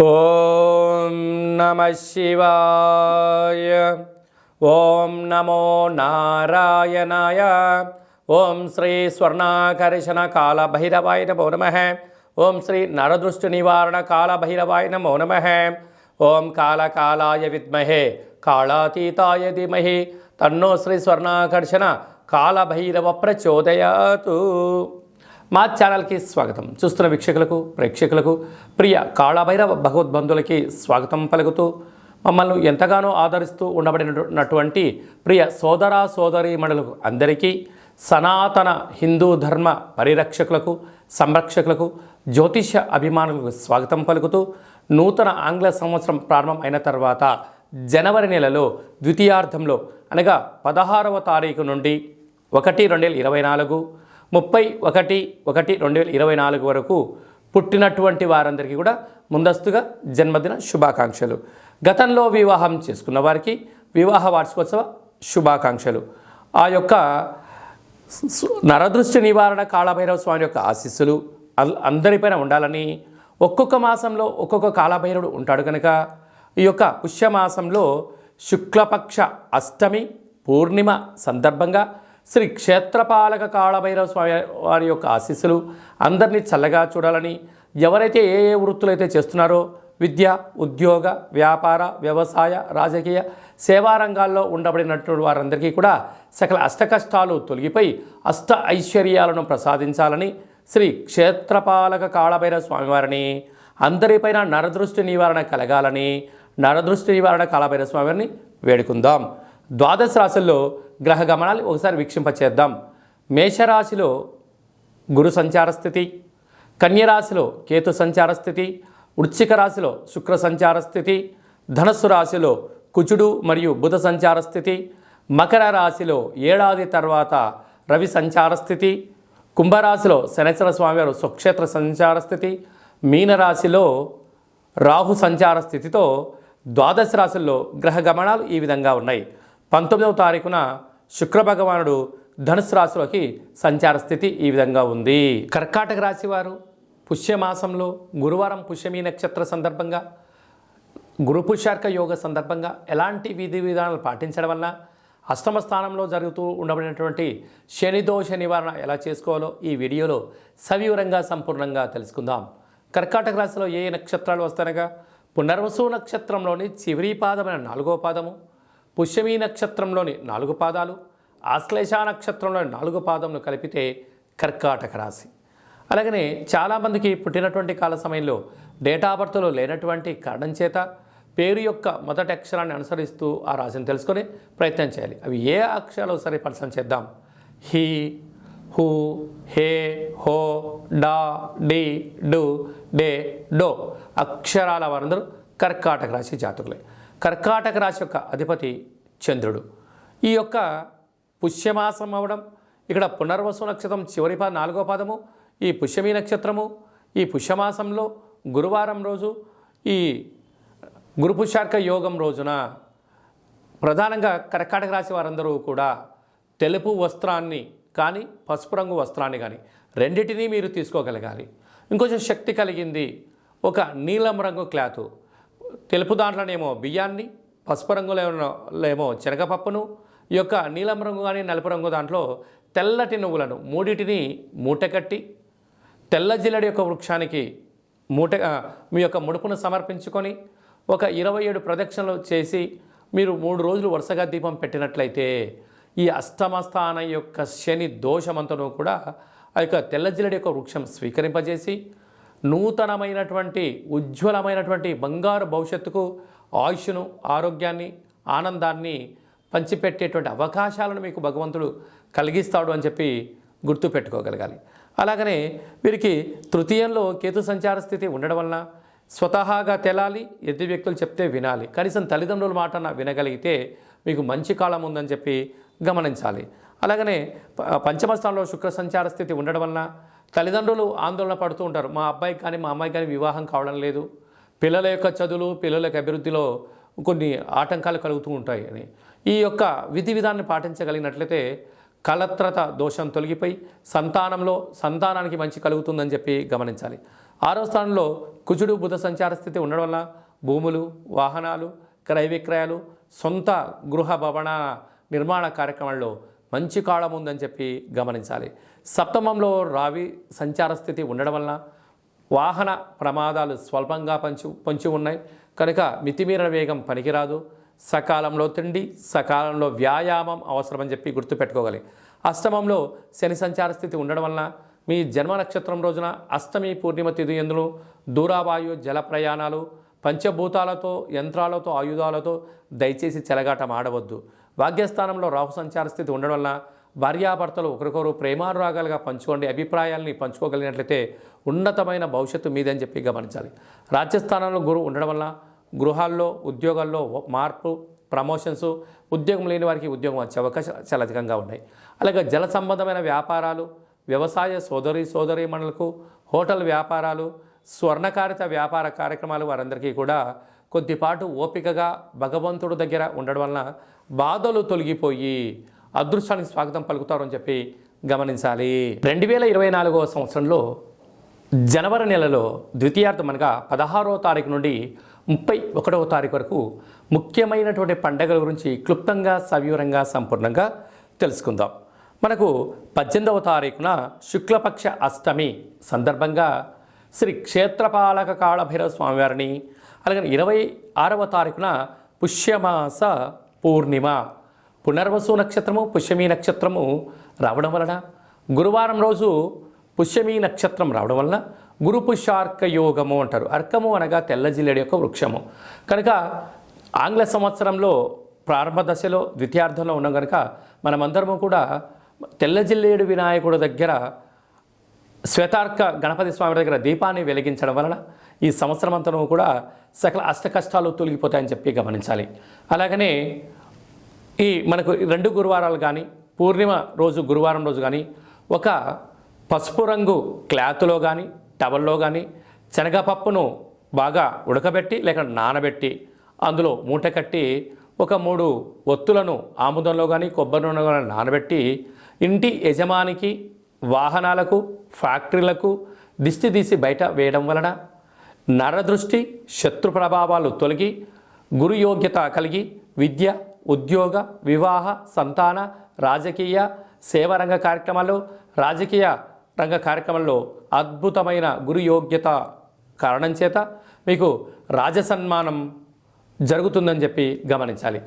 ఓం నమః శివాయ. ఓం నమో నారాయణాయ. ఓం శ్రీ స్వర్ణాకర్షణ కాల భైరవాయ నమో నమః. ఓం శ్రీ నరదృష్టి నివారణ కాల భైరవాయ నమో నమః. ఓం కాళకాలాయ విద్మహే కాళాతీతాయ ధీమహి తన్నో శ్రీ స్వర్ణాకర్షణ కాలభైరవ ప్రచోదయాతు. మా ఛానల్కి స్వాగతం. చూస్తున్న వీక్షకులకు ప్రేక్షకులకు ప్రియ కాళభైరవ భగవద్బంధులకి స్వాగతం పలుకుతూ మమ్మల్ని ఎంతగానో ఆదరిస్తూ ఉండబడినటువంటి ప్రియ సోదర సోదరీమణులకు అందరికీ సనాతన హిందూ ధర్మ పరిరక్షకులకు సంరక్షకులకు జ్యోతిష అభిమానులకు స్వాగతం పలుకుతూ నూతన ఆంగ్ల సంవత్సరం ప్రారంభం అయిన తర్వాత జనవరి నెలలో ద్వితీయార్థంలో అనగా 16వ తారీఖు నుండి 1/2024 31/1/2024 వరకు పుట్టినటువంటి వారందరికీ కూడా ముందస్తుగా జన్మదిన శుభాకాంక్షలు. గతంలో వివాహం చేసుకున్న వారికి వివాహ వార్షికోత్సవ శుభాకాంక్షలు. ఆ యొక్క నరదృష్టి నివారణ కాళభైరవ స్వామి యొక్క ఆశీస్సులు అందరిపైన ఉండాలని, ఒక్కొక్క మాసంలో ఒక్కొక్క కాళభైరవుడు ఉంటాడు కనుక ఈ యొక్క పుష్యమాసంలో శుక్లపక్ష అష్టమి పూర్ణిమ సందర్భంగా శ్రీ క్షేత్రపాలక కాళభైరవ స్వామి వారి యొక్క ఆశీస్సులు అందరినీ చల్లగా చూడాలని, ఎవరైతే ఏ ఏ వృత్తులైతే చేస్తున్నారో విద్య, ఉద్యోగ, వ్యాపార, వ్యవసాయ, రాజకీయ, సేవా రంగాల్లో ఉండబడినటువంటి వారందరికీ కూడా సకల అష్టకష్టాలు తొలగిపోయి అష్ట ఐశ్వర్యాలను ప్రసాదించాలని శ్రీ క్షేత్రపాలక కాళభైరవ స్వామివారిని, అందరిపైన నరదృష్టి నివారణ కలగాలని నరదృష్టి నివారణ కాళభైరవ స్వామివారిని వేడుకుందాం. ద్వాదశ రాశుల్లో గ్రహ గమనాలు ఒకసారి వీక్షింపచేద్దాం. మేషరాశిలో గురు సంచార స్థితి, కన్యరాశిలో కేతు సంచార స్థితి, వృశ్చిక రాశిలో శుక్ర సంచార స్థితి, ధనస్సు రాశిలో కుజుడు మరియు బుధ సంచార స్థితి, మకర రాశిలో ఏడాది తర్వాత రవి సంచార స్థితి, కుంభరాశిలో శనేశ్వర స్వామివారు స్వక్షేత్ర సంచార స్థితి, మీనరాశిలో రాహు సంచార స్థితితో ద్వాదశ రాశుల్లో గ్రహ గమనాలు ఈ విధంగా ఉన్నాయి. 19వ తారీఖున శుక్ర భగవానుడు ధనుసు రాశిలోకి సంచార స్థితి ఈ విధంగా ఉంది. కర్కాటక రాశి వారు పుష్యమాసంలో గురువారం పుష్యమీ నక్షత్ర సందర్భంగా గురు పుష్యార్క యోగ సందర్భంగా ఎలాంటి విధి విధానాలు పాటించడం వలన అష్టమ స్థానంలో జరుగుతూ ఉండబడినటువంటి శనిదోష నివారణ ఎలా చేసుకోవాలో ఈ వీడియోలో సవివరంగా సంపూర్ణంగా తెలుసుకుందాం. కర్కాటక రాశిలో ఏ నక్షత్రాలు వస్తానగా పునర్వసు నక్షత్రంలోని చివరి పాదమైన 4వ పాదము, పుష్యమీ నక్షత్రంలోని 4 పాదాలు, ఆశ్లేష నక్షత్రంలోని 4 పాదములు కలిపితే కర్కాటక రాశి. అలాగనే చాలామందికి పుట్టినటువంటి కాల సమయంలో డేటా ఆఫ్ బర్త్లో లేనటువంటి కారణం చేత పేరు యొక్క మొదటి అక్షరాన్ని అనుసరిస్తూ ఆ రాశిని తెలుసుకొని ప్రయత్నం చేయాలి. అవి ఏ అక్షరాలు సరే పరిశీలన చేద్దాం. హీ, హూ, హే, హో, డా, డి, డు, డే, డో అక్షరాల వారందరూ కర్కాటక రాశి జాతకులే. కర్కాటక రాశి యొక్క అధిపతి చంద్రుడు. ఈ యొక్క పుష్యమాసం అవ్వడం, ఇక్కడ పునర్వసు నక్షత్రం చివరి 4వ పాదము, ఈ పుష్యమీ నక్షత్రము, ఈ పుష్యమాసంలో గురువారం రోజు ఈ గురు పుష్యార్క యోగం రోజున ప్రధానంగా కర్కాటక రాశి వారందరూ కూడా తెలుపు వస్త్రాన్ని కానీ పసుపు రంగు వస్త్రాన్ని కానీ రెండింటినీ మీరు తీసుకోగలగాలి. ఇంకొంచెం శక్తి కలిగింది ఒక నీలం రంగు క్లాతు, తెలుపు దాంట్లోనేమో బియ్యాన్ని, పసుపు రంగులేమో శనగపప్పును, ఈ యొక్క నీలం రంగు కానీ నలుపు రంగు దాంట్లో తెల్లటి నువ్వులను మూడింటిని మూటకట్టి తెల్ల జిల్లడి యొక్క వృక్షానికి మీ యొక్క ముడుపును సమర్పించుకొని ఒక 27 ప్రదక్షిణలు చేసి మీరు 3 రోజులు వరుసగా దీపం పెట్టినట్లయితే ఈ అష్టమ స్థానం యొక్క శని దోషమంతను కూడా ఆ యొక్క తెల్ల జిల్లడి యొక్క వృక్షం స్వీకరింపజేసి నూతనమైనటువంటి ఉజ్వలమైనటువంటి బంగారు భవిష్యత్తుకు ఆయుష్ను, ఆరోగ్యాన్ని, ఆనందాన్ని పంచిపెట్టేటువంటి అవకాశాలను మీకు భగవంతుడు కలిగిస్తాడు అని చెప్పి గుర్తుపెట్టుకోగలగాలి. అలాగనే వీరికి తృతీయంలో కేతు సంచార స్థితి ఉండడం వలన స్వతహాగా తెలాలి, ఎదుటి వ్యక్తులు చెప్తే వినాలి, కనీసం తల్లిదండ్రుల మాట వినగలిగితే మీకు మంచి కాలం ఉందని చెప్పి గమనించాలి. అలాగనే పంచమ స్థానంలో శుక్ర సంచార స్థితి ఉండడం వలన తల్లిదండ్రులు ఆందోళన పడుతూ ఉంటారు. మా అబ్బాయికి కానీ మా అమ్మాయికి కానీ వివాహం కావడం లేదు, పిల్లల యొక్క చదువులు, పిల్లల యొక్క అభివృద్ధిలో కొన్ని ఆటంకాలు కలుగుతూ ఉంటాయి అని ఈ యొక్క విధి విధాన్ని పాటించగలిగినట్లయితే కలత్రత దోషం తొలగిపోయి సంతానానికి మంచి కలుగుతుందని చెప్పి గమనించాలి. 6వ స్థానంలో కుజుడు బుధ సంచార స్థితి ఉండడం వల్ల భూములు, వాహనాలు, క్రయ విక్రయాలు, సొంత గృహ భవన నిర్మాణ కార్యక్రమాల్లో మంచి కాలం ఉందని చెప్పి గమనించాలి. 7వ రావి సంచార స్థితి ఉండడం వలన వాహన ప్రమాదాలు స్వల్పంగా పొంచి ఉన్నాయి కనుక మితిమీరిన వేగం పనికిరాదు. సకాలంలో తిండి, సకాలంలో వ్యాయామం అవసరమని చెప్పి గుర్తుపెట్టుకోగలి. 8వ శని సంచార స్థితి ఉండడం వలన మీ జన్మ నక్షత్రం రోజున అష్టమి పూర్ణిమ తిథి యందును దూరావాయు జల ప్రయాణాలు, పంచభూతాలతో, యంత్రాలతో, ఆయుధాలతో దయచేసి చెలగాటం ఆడవద్దు. భాగ్యస్థానంలో రాహు సంచార స్థితి ఉండడం వలన భార్యాభర్తలు ఒకరికొకరు ప్రేమానురాగాలుగా పంచుకోండి. అభిప్రాయాల్ని పంచుకోగలిగినట్లయితే ఉన్నతమైన భవిష్యత్తు మీదని చెప్పి గమనించాలి. రాజ్యస్థానంలో గురువు ఉండడం వల్ల గృహాల్లో, ఉద్యోగాల్లో మార్పు, ప్రమోషన్స్, ఉద్యోగం లేని వారికి ఉద్యోగం వచ్చే అవకాశాలు చాలా అధికంగా ఉన్నాయి. అలాగే జల సంబంధమైన వ్యాపారాలు, వ్యవసాయ సోదరీమణులకు, హోటల్ వ్యాపారాలు, స్వర్ణకారిత వ్యాపార కార్యక్రమాలు వారందరికీ కూడా కొద్దిపాటు ఓపికగా భగవంతుడి దగ్గర ఉండడం వలన బాధలు తొలగిపోయి అదృష్టానికి స్వాగతం పలుకుతారు అని చెప్పి గమనించాలి. 2024వ సంవత్సరంలో జనవరి నెలలో ద్వితీయార్థం అనగా 16వ తారీఖు నుండి 31వ తారీఖు వరకు ముఖ్యమైనటువంటి పండుగల గురించి క్లుప్తంగా, సవివరంగా, సంపూర్ణంగా తెలుసుకుందాం. మనకు 18వ తారీఖున శుక్లపక్ష అష్టమి సందర్భంగా శ్రీ క్షేత్రపాలక కాళభైరవ స్వామివారిని, అలాగే 26వ తారీఖున పుష్యమాస పూర్ణిమ, పునర్వసు నక్షత్రము, పుష్యమీ నక్షత్రము రావడం వలన, గురువారం రోజు పుష్యమీ నక్షత్రం రావడం వలన గురు పుష్యార్క యోగము అంటారు. అర్కము అనగా తెల్ల జిల్లేడు యొక్క వృక్షము కనుక ఆంగ్ల సంవత్సరంలో ప్రారంభ దశలో ద్వితీయార్థంలో ఉన్నాం కనుక మనమందరము కూడా తెల్ల జిల్లేడు వినాయకుడి దగ్గర, శ్వేతార్క గణపతి స్వామి దగ్గర దీపాన్ని వెలిగించడం వలన ఈ సంవత్సరం అంతా కూడా సకల అష్ట కష్టాలు తొలగిపోతాయని చెప్పి గమనించాలి. అలాగనే ఈ మనకు 2 గురువారాలు కానీ, పూర్ణిమ రోజు గురువారం రోజు కానీ ఒక పసుపు రంగు క్లాత్లో కానీ, టవల్లో కానీ శనగపప్పును బాగా ఉడకబెట్టి లేక నానబెట్టి అందులో మూట కట్టి ఒక 3 ఒత్తులను ఆముదంలో కానీ, కొబ్బరి నూనెలో కానీ నానబెట్టి ఇంటి యజమానికి, వాహనాలకు, ఫ్యాక్టరీలకు దిష్టి తీసి బయట వేయడం వలన నరదృష్టి, శత్రు ప్రభావాలు తొలగి గురు యోగ్యత కలిగి విద్య, ఉద్యోగ, వివాహ, సంతాన, రాజకీయ, సేవారంగ కార్యక్రమాలు, రాజకీయ రంగ కార్యక్రమంలో అద్భుతమైన గురు యోగ్యత కారణం చేత మీకు రాజసన్మానం జరుగుతుందని చెప్పి గమనించాలి.